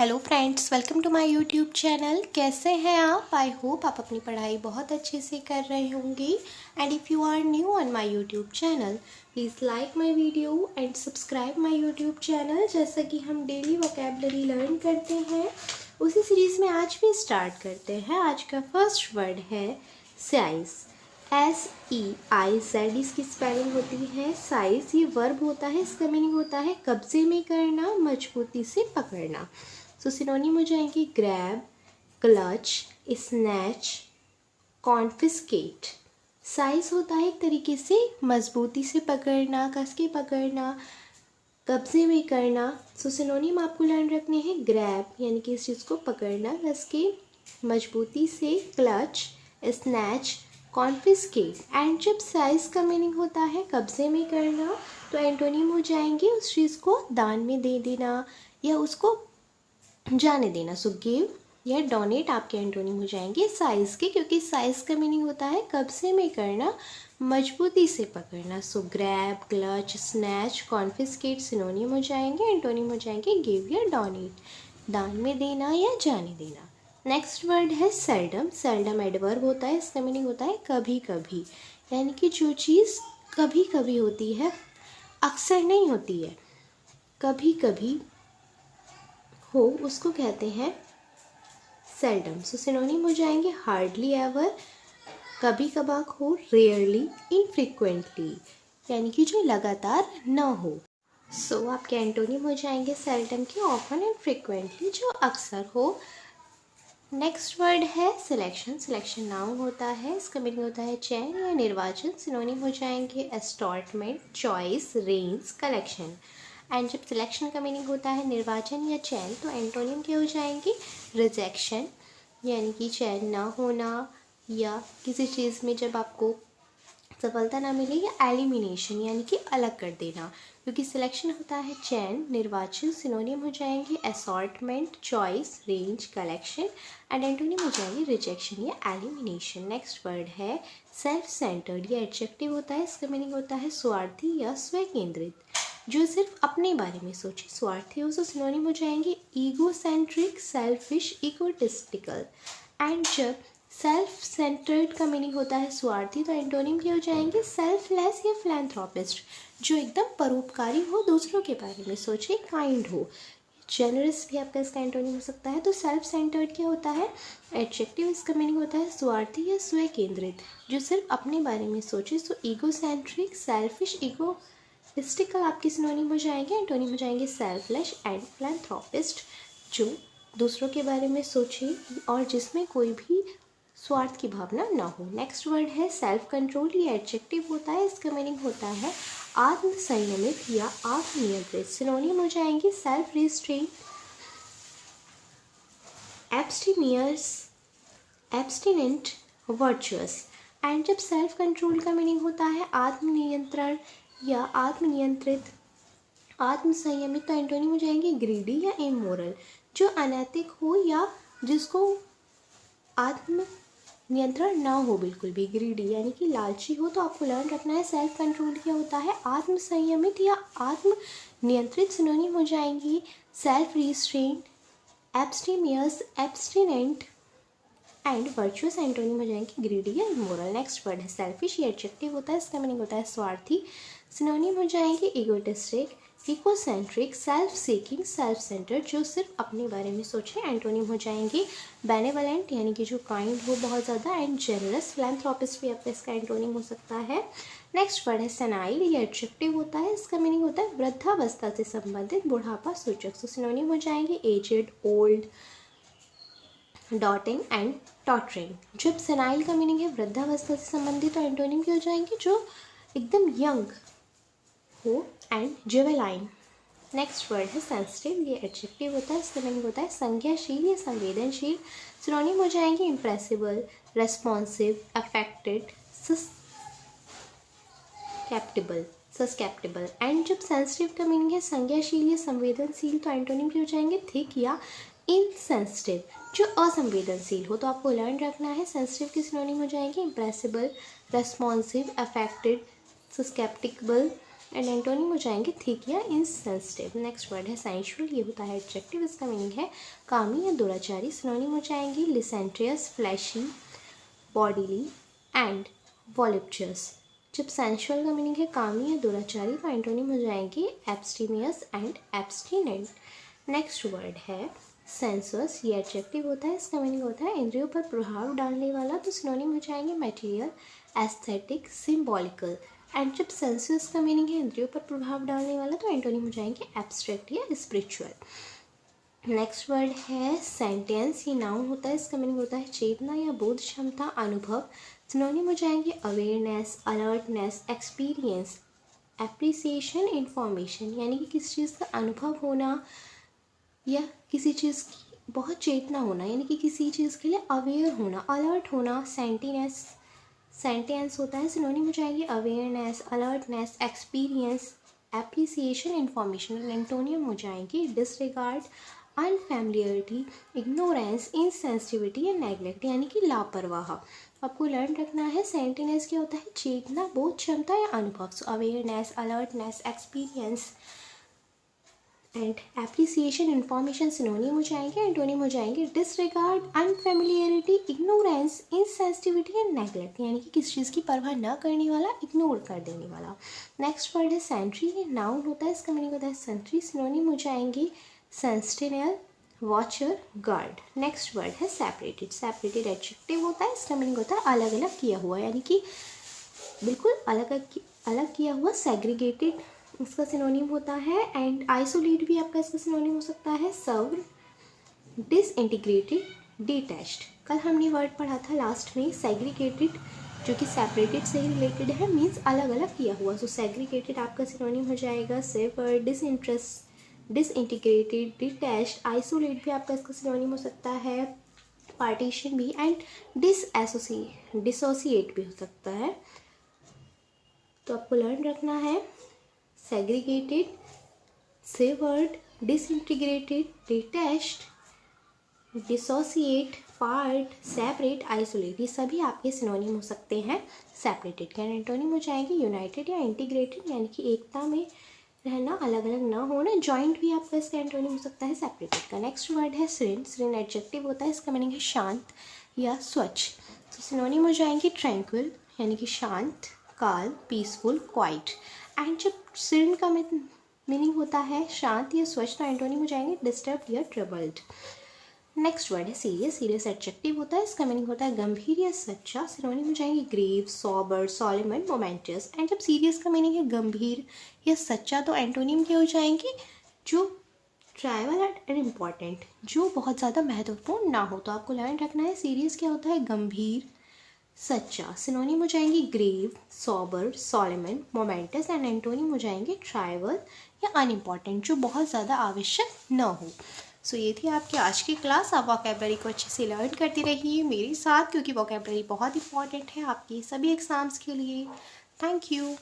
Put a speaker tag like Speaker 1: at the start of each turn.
Speaker 1: Hello friends, welcome to my YouTube channel. कैसे हैं आप? आई होप आप अपनी पढ़ाई बहुत अच्छे से कर रहे होंगे। And if you are new on my YouTube channel, please like my video and subscribe my YouTube channel. जैसा कि हम डेली वोकेबलरी लर्न करते हैं, उसी सीरीज़ में आज भी स्टार्ट करते हैं। आज का फर्स्ट वर्ड है साइज़। SEIZ इसकी स्पेलिंग होती है। साइज़ ये वर्ब होता है, इसका मीनिंग होता है कब्जे में करना, मजबूती से पकड़ना। सो सिनोनिम हो जाएंगे grab, clutch, snatch, confiscate. Size होता है एक तरीके से मजबूती से पकड़ना, कस के पकड़ना, कब्जे में करना। सो सिनोनिम आपको लर्न रखने हैं ग्रैब यानी कि इस चीज़ को पकड़ना कस के, मजबूती से, क्लच, स्नैच, कॉन्फिस्केट। एंड जब साइज का मीनिंग होता है कब्जे में करना, तो एंटोनिम हो जाएंगे उस चीज़ को दान में दे देना या उसको जाने देना। सो गिव या डोनेट आपके एंटोनिम हो जाएंगे साइज़ के, क्योंकि साइज़ का मीनिंग होता है कब्जे में करना, मजबूती से पकड़ना। सो grab, clutch, snatch, confiscate synonym हो जाएंगे, एंटोनिम हो जाएंगे गिव या डोनेट, दान में देना या जाने देना। नेक्स्ट वर्ड है सेल्डम। सेल्डम एडवर्ब होता है, इसका मीनिंग होता है कभी कभी, यानी कि जो चीज़ कभी कभी होती है, अक्सर नहीं होती है, कभी कभी हो, उसको कहते हैं सेल्डम। सो सिनोनिम हो जाएंगे हार्डली एवर, कभी कभार हो, रेयरली, इनफ्रिक्वेंटली, यानी कि जो लगातार न हो। सो आपके एंटोनिम हो जाएंगे सेल्डम के ऑफन एंड फ्रिक्वेंटली, जो अक्सर हो। नेक्स्ट वर्ड है सिलेक्शन। सिलेक्शन नाउन होता है, इसका मीनिंग होता है चयन या निर्वाचन। सिनोनिम हो जाएंगे अस्टॉर्टमेंट, चॉइस, रेंज, कलेक्शन। एंड जब सिलेक्शन का मीनिंग होता है निर्वाचन या चयन, तो एंटोनिम के हो जाएंगे रिजेक्शन, यानी कि चयन ना होना, या किसी चीज़ में जब आपको सफलता ना मिले, या एलिमिनेशन यानी कि अलग कर देना। क्योंकि सिलेक्शन होता है चयन, निर्वाचन। सिनोनिम हो जाएंगे assortment, choice, range, collection. And antonym हो जाएंगे रिजेक्शन या एलिमिनेशन। नेक्स्ट वर्ड है सेल्फ सेंटर्ड। ये एडजेक्टिव होता है, इसका मीनिंग होता है स्वार्थी या स्व केंद्रित, जो सिर्फ अपने बारे में सोचे। स्वार्थी हो, सो सिनोनिम हो जाएंगे ego centric, selfish, egotistical. And जब सेल्फ सेंटर्ड का मीनिंग होता है स्वार्थी, तो एंटोनिम के हो जाएंगे सेल्फलेस या फिलैंथ्रोपिस्ट, जो एकदम परोपकारी हो, दूसरों के बारे में सोचे, काइंड हो। जेनरस भी आपका इसका एंटोनिम हो सकता है। तो सेल्फ सेंटर्ड क्या होता है? एडजेक्टिव, इसका मीनिंग होता है स्वार्थी या स्व केंद्रित, जो सिर्फ अपने बारे में सोचे। सो ईगो सेंट्रिक, सेल्फिश, इगोइस्टिकल आपके सिनोनिम हो जाएंगे। एंटोनिम हो जाएंगे सेल्फलेस एंड फिलैंथ्रोपिस्ट, जो दूसरों के बारे में सोचे और जिसमें कोई भी स्वार्थ की भावना ना हो। नेक्स्ट वर्ड है सेल्फ कंट्रोल। ये एडजेक्टिव होता है, इसका मीनिंग होता है आत्म संयमित या आत्मनियंत्रित। सिनोनिम हो जाएंगे self restrain, abstemious, एब्स्टिनेंट, virtuous. And जब सेल्फ कंट्रोल का मीनिंग होता है आत्मनियंत्रण या आत्मनियंत्रित, आत्म संयमित, तो एंटोनिम हो जाएंगे ग्रीडी या इमोरल, जो अनैतिक हो या जिसको आत्म नियंत्रण ना हो बिल्कुल भी, ग्रीडी यानी कि लालची हो। तो आपको लर्न रखना है सेल्फ कंट्रोल क्या होता है, आत्म संयमित या आत्म नियंत्रित। सिनोनिम हो जाएंगी self restrain, abstemious, abstinent and virtuous. Antonym हो जाएंगे ग्रीडी या इमोरल। नेक्स्ट वर्ड है सेल्फिश। ये एडजेक्टिव होता है, इसका मीनिंग होता है स्वार्थी। सिनोनिम हो जाएंगे इगोटिस्टिक, ecocentric, self seeking, self centred, जो सिर्फ अपने बारे में सोचे। एंटोनिम हो जाएंगे बेनेवलेंट, यानी कि जो काइंड हो बहुत ज़्यादा, एंड जेनरस। फिलैंथ्रोपिस्ट भी आपका इसका एंटोनिम हो सकता है। नेक्स्ट वर्ड है सेनाइल। ये एडजेक्टिव होता है, इसका मीनिंग होता है वृद्धावस्था से संबंधित, बुढ़ापा सूचक। सो सिनोनिम हो जाएंगे एजेड, ओल्ड, डॉटिंग एंड टॉटरिंग। जब सेनाइल का मीनिंग है वृद्धावस्था से संबंधित, तो एंटोनिम के हो जाएंगे जो एकदम यंग हो एंड जुवेनाइल। नेक्स्ट वर्ड है सेंसिटिव। ये एडजेक्टिव होता है, इसका मीनिंग होता है संज्ञाशील या संवेदनशील। सिनोनिम हो जाएंगे impressible, responsive, affected, susceptible. And जब सेंसिटिव का मीनिंग है संज्ञाशील या संवेदनशील, तो एंटोनिम के हो जाएंगे थिक या इनसेंसिटिव, जो असंवेदनशील हो। तो आपको लर्न रखना है सेंसिटिव के सिनोनिम हो जाएंगे impressible, responsive, affected, susceptible, and antonym हो जाएंगे थिक या इनसेंसिटिव। नेक्स्ट वर्ड है सेंशुअल, ये होता है एडजेक्टिव, इसका मीनिंग है कामी या दुराचारी। सिनोनिम हो जाएंगी लिसेंट्रियस, फ्लैशी, बॉडीली एंड वॉल्यूप्चुअस। जब सेंशुअल का मीनिंग है कामी या दुराचारी तो एंटोनिम हो जाएंगी एब्स्टीमियस एंड एब्स्टिनेंट। नेक्स्ट वर्ड है सेंसुअस, ये एडजेक्टिव होता है, इसका मीनिंग होता है इंद्रियों पर प्रभाव डालने वाला। तो सिनोनिम हो जाएंगे मटेरियल, एस्थेटिक, सिम्बॉलिकल। एंड जब सेंसुअस का मीनिंग है इंद्रियों पर प्रभाव डालने वाला तो एंटोनिम हो जाएंगे एब्स्ट्रैक्ट या स्पिरिचुअल। नेक्स्ट वर्ड है सेंटेंस, ये नाउन होता है, इसका मीनिंग होता है चेतना या बोध क्षमता, अनुभव। सिनोनिम हो जाएंगे awareness, alertness, experience, appreciation, information. यानी कि किसी चीज़ का अनुभव होना या किसी चीज़ की बहुत चेतना होना, यानी कि किसी चीज़ के लिए अवेयर होना, अलर्ट होना। सेंटेंस होता है, सिनोनिम हो जाएंगे awareness, alertness, experience, appreciation, information. Antonym हो जाएंगे डिसरिगार्ड, अनफैमिलियरिटी, इग्नोरेंस, इनसेंसिटिविटी या नेग्लेक्ट, यानी कि लापरवाह। आपको लर्न रखना है सेंटेंस क्या होता है, चेतना, बोध क्षमता या अनुभव। So awareness, alertness, experience and appreciation, information synonym हो जाएंगे। एंटोनिम हो जाएंगे disregard, unfamiliarity, ignorance, insensitivity and neglect, यानी कि किसी चीज़ की परवाह न करने वाला, इग्नोर कर देने वाला। नेक्स्ट वर्ड है सेंट्री, ये नाउन होता है, इसका मीनिंग होता है सेंट्री। सिनोनिम हो जाएंगे सेंस्टिनल, वॉचर, गार्ड। नेक्स्ट वर्ड है सेपरेटेड, सेपरेटेड एडजेक्टिव होता है, इसका मीनिंग होता है अलग अलग किया हुआ, यानी कि बिल्कुल अलग किया हुआ, सेग्रीगेटेड इसका सिनोनिम होता है। एंड आइसोलेट भी आपका इसका सिनोनिम हो सकता है, सर्व, डिसइंटीग्रेटेड, डिटैच्ड। कल हमने वर्ड पढ़ा था लास्ट में सेग्रीगेटेड, जो कि सेपरेटेड से ही रिलेटेड है, मीन्स अलग अलग किया हुआ। सो सेग्रीगेटेड आपका सिनोनिम हो जाएगा सेवर्ड, डिसइंटीग्रेटेड, डिटैच्ड। आइसोलेट भी आपका इसका सिनोनिम हो सकता है, पार्टीशन भी। एंड डिसोसिएट भी हो सकता है। तो आपको लर्न रखना है segregated, savoured, disintegrated, detached, dissociate, part, separate, isolate, ये सभी आपके सिनोनिम हो सकते हैं सेपरेटेड के। एंटोनिम हो जाएंगे यूनाइटेड या इंटीग्रेटेड, यानी कि एकता में रहना, अलग अलग ना होना। जॉइंट भी आपका इसका एंटोनिम हो सकता है सेपरेटेड का। नेक्स्ट वर्ड है सीरेन, सीरेन एडजेक्टिव होता है, इसका मीनिंग है शांत या स्वच्छ। तो सिनोनिम हो जाएंगे ट्रैंक्विल, यानी कि शांत, काल्म, पीसफुल, क्वाइट। एंड जब सीरेन का मीनिंग होता है शांत या स्वच्छ तो एंटोनिम हो जाएंगे डिस्टर्ब या ट्रबल्ड। नेक्स्ट वर्ड है सीरियस, सीरियस एडजेक्टिव होता है, इसका मीनिंग होता है गंभीर या सच्चा। सिनोनिम हो जाएंगे grave, sober, solemn, momentous. And जब सीरियस का मीनिंग है गंभीर या सच्चा तो एंटोनिम क्या हो जाएंगे, जो ट्राइवल एंड इम्पॉर्टेंट, जो बहुत ज़्यादा महत्वपूर्ण ना हो। तो आपको लर्न रखना है सीरियस क्या होता है, गंभीर, सच्चा। सिनोनिम हो जाएंगे grave, sober, solemn, momentous. And antonym हो जाएंगे ट्राइवल या अनइम्पॉर्टेंट, जो बहुत ज़्यादा आवश्यक न हो। सो ये थी आपकी आज की क्लास। आप वोकैबलरी को अच्छे से लर्न करती रहिए मेरे साथ, क्योंकि वोकैबलरी बहुत इंपॉर्टेंट है आपकी सभी एग्ज़ाम्स के लिए। Thank you.